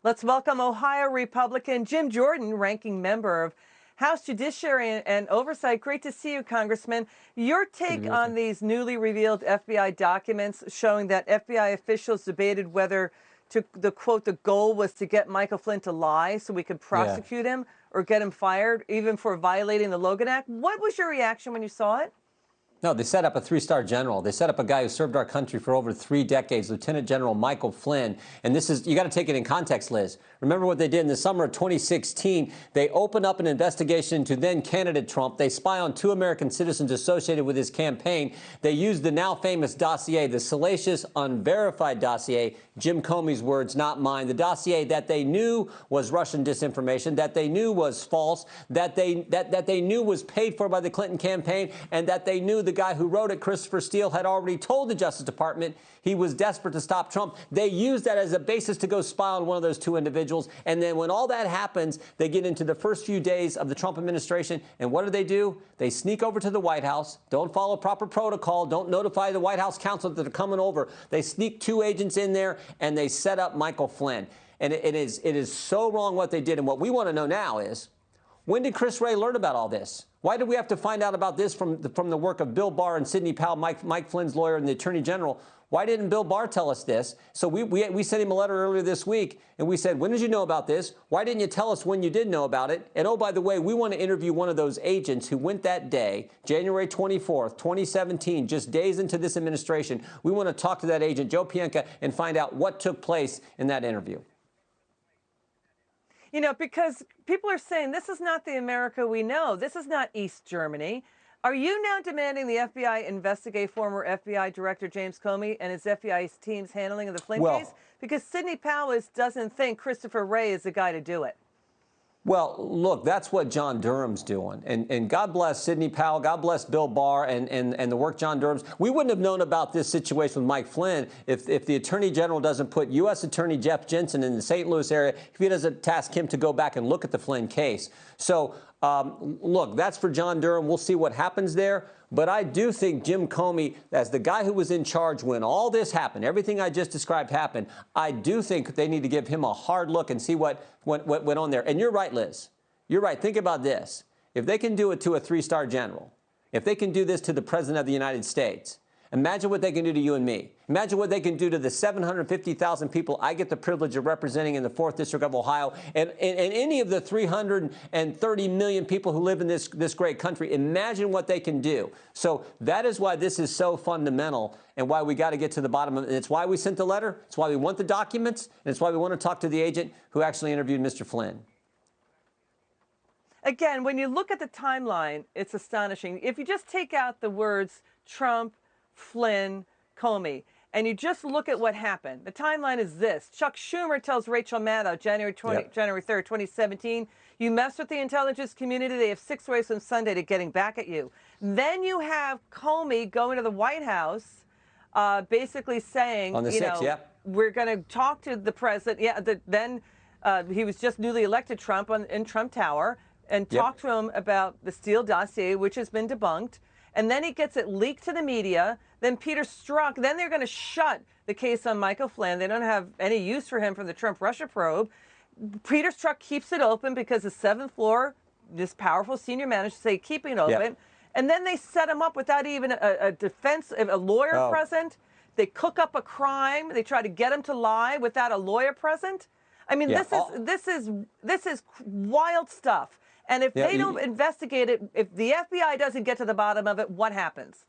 Let's welcome Ohio Republican Jim Jordan, ranking member of House Judiciary and Oversight. Great to see you, Congressman. Your take on these newly revealed FBI documents showing that FBI officials debated whether the goal was to get Michael Flynn to lie so we could prosecute him or get him fired, even for violating the Logan Act. What was your reaction when you saw it? No, they set up a three-star general. They set up a guy who served our country for over 3 decades, Lieutenant General Michael Flynn. And this is, you got to take it in context, Liz. Remember what they did in the summer of 2016? They opened up an investigation into then-candidate Trump. They spy on 2 American citizens associated with his campaign. They used the now famous dossier, the salacious, unverified dossier, Jim Comey's words, not mine, the dossier that they knew was Russian disinformation, that they knew was false, that they knew was paid for by the Clinton campaign, and that they knew the guy who wrote it, Christopher Steele, had already told the Justice Department he was desperate to stop Trump. They used that as a basis to go spy on one of those 2 individuals. And then when all that happens, they get into the first few days of the Trump administration. And what do? They sneak over to the White House, don't follow proper protocol, don't notify the White House counsel that they're coming over. They sneak 2 agents in there, and they set up Michael Flynn. And it is so wrong what they did. And what we want to know now is, when did Chris Wray learn about all this? Why did we have to find out about this from the work of Bill Barr and Sidney Powell, Mike Flynn's lawyer and the Attorney General? Why didn't Bill Barr tell us this? So we sent him a letter earlier this week, and we said, when did you know about this? Why didn't you tell us when you did know about it? And oh, by the way, we want to interview one of those agents who went that day, January 24th, 2017, just days into this administration. We want to talk to that agent, Joe Pienka, and find out what took place in that interview. You know, because people are saying this is not the America we know. This is not East Germany. Are you now demanding the FBI investigate former FBI Director James Comey and his FBI team's handling of the Flynn case? Because Sidney Powell doesn't think Christopher Wray is the guy to do it. Well, look, that's what John Durham's doing. And God bless Sidney Powell, God bless Bill Barr and the work John Durham's. We wouldn't have known about this situation with Mike Flynn if the Attorney General doesn't put U.S. Attorney Jeff Jensen in the St. Louis area, if he doesn't task him to go back and look at the Flynn case. So, look, that's for John Durham. We'll see what happens there. But I do think Jim Comey, as the guy who was in charge when all this happened, everything I just described happened, I do think they need to give him a hard look and see what went on there. And you're right, Liz. You're right. Think about this. If they can do it to a 3-star general, if they can do this to the President of the United States, imagine what they can do to you and me. Imagine what they can do to the 750,000 people I get the privilege of representing in the 4th District of Ohio and any of the 330 million people who live in this great country. Imagine what they can do. So that is why this is so fundamental and why we got to get to the bottom of it. And it's why we sent the letter. It's why we want the documents. And it's why we want to talk to the agent who actually interviewed Mr. Flynn. Again, when you look at the timeline, it's astonishing. If you just take out the words Trump, Flynn, Comey, and you just look at what happened. The timeline is this. Chuck Schumer tells Rachel Maddow, January 3rd, 2017, you mess with the intelligence community, they have 6 ways from Sunday to getting back at you. Then you have Comey going to the White House, basically saying, on the 6th, we're going to talk to the president. Then he was just newly elected Trump in Trump Tower and talk to him about the Steele dossier, which has been debunked. And then he gets it leaked to the media. Then Peter Strzok, then they're going to shut the case on Michael Flynn. They don't have any use for him from the Trump-Russia probe. Peter Strzok keeps it open because the 7th floor, this powerful senior manager, say keeping it open. And then they set him up without even a defense, a lawyer present. They cook up a crime. They try to get him to lie without a lawyer present. I mean, this is wild stuff. And if they don't investigate it, if the FBI doesn't get to the bottom of it, what happens?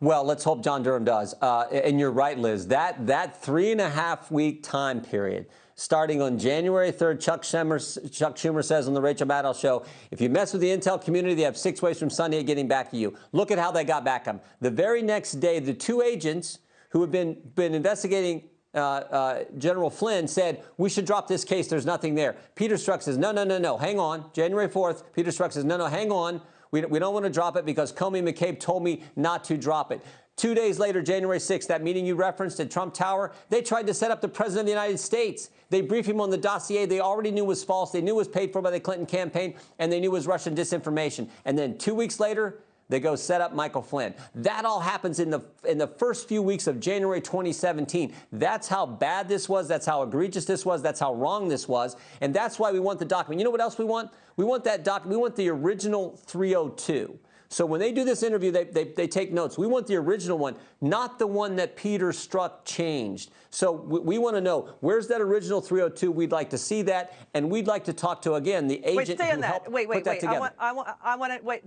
Well, let's hope John Durham does. And you're right, Liz. That 3.5-week time period, starting on January 3rd, Chuck Schumer says on the Rachel Maddow show, if you mess with the intel community, they have 6 ways from Sunday at getting back at you. Look at how they got back at him. The very next day, the 2 agents who have been investigating General Flynn said, we should drop this case. There's nothing there. Peter Strzok says, no, hang on. January 4th, Peter Strzok says, no, hang on. We don't want to drop it because Comey and McCabe told me not to drop it. 2 days later, January 6th, that meeting you referenced at Trump Tower, they tried to set up the President of the United States. They briefed him on the dossier they already knew was false. They knew was paid for by the Clinton campaign, and they knew was Russian disinformation. And then 2 weeks later, They go set up Michael Flynn. That all happens in the first few weeks of January 2017. That's how bad this was. That's how egregious this was. That's how wrong this was. And that's why we want the document. You know what else we want? We want that document. We want the original 302. So when they do this interview, they take notes. We want the original one, not the one that Peter Strzok changed. So we want to know, where's that original 302? We'd like to see that, and we'd like to talk to, again, the agent who helped put that together. I want to wait.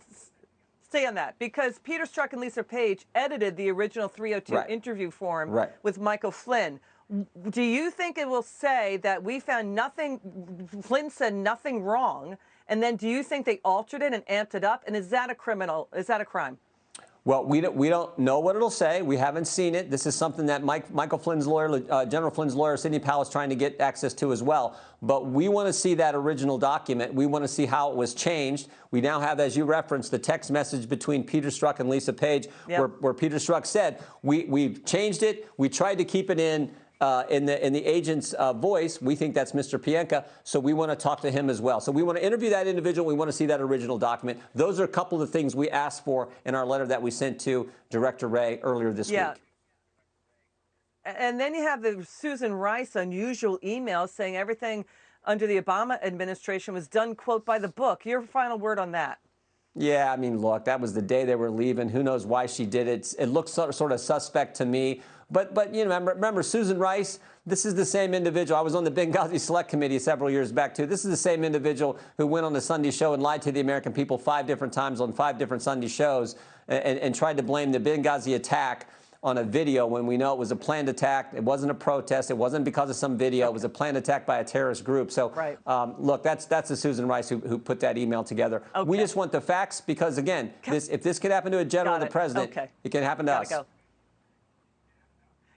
Stay on that, because Peter Strzok and Lisa Page edited the original 302 interview form with Michael Flynn. Do you think it will say that we found nothing, Flynn said nothing wrong, and then do you think they altered it and amped it up? And is that a crime? Well, we don't know what it'll say. We haven't seen it. This is something that Michael Flynn's lawyer, General Flynn's lawyer, Sidney Powell, is trying to get access to as well. But we want to see that original document. We want to see how it was changed. We now have, as you referenced, the text message between Peter Strzok and Lisa Page, where Peter Strzok said, we've changed it. We tried to keep it in the agent's voice. We think that's Mr. Pienka, so we want to talk to him as well. So we want to interview that individual. We want to see that original document. Those are a couple of the things we asked for in our letter that we sent to Director Wray earlier this week. And then you have the Susan Rice unusual email saying everything under the Obama administration was done, quote, by the book. Your final word on that? Yeah, I mean, look, that was the day they were leaving. Who knows why she did it? It looks sort of suspect to me. But you know, remember Susan Rice? This is the same individual. I was on the Benghazi Select Committee several years back, too. This is the same individual who went on the Sunday show and lied to the American people 5 different times on 5 different Sunday shows and tried to blame the Benghazi attack on a video when we know it was a planned attack. It wasn't a protest. It wasn't because of some video. It was a planned attack by a terrorist group. So, look, that's the Susan Rice who put that email together. We just want the facts because, again, if this could happen to a general or the president, it can happen to us.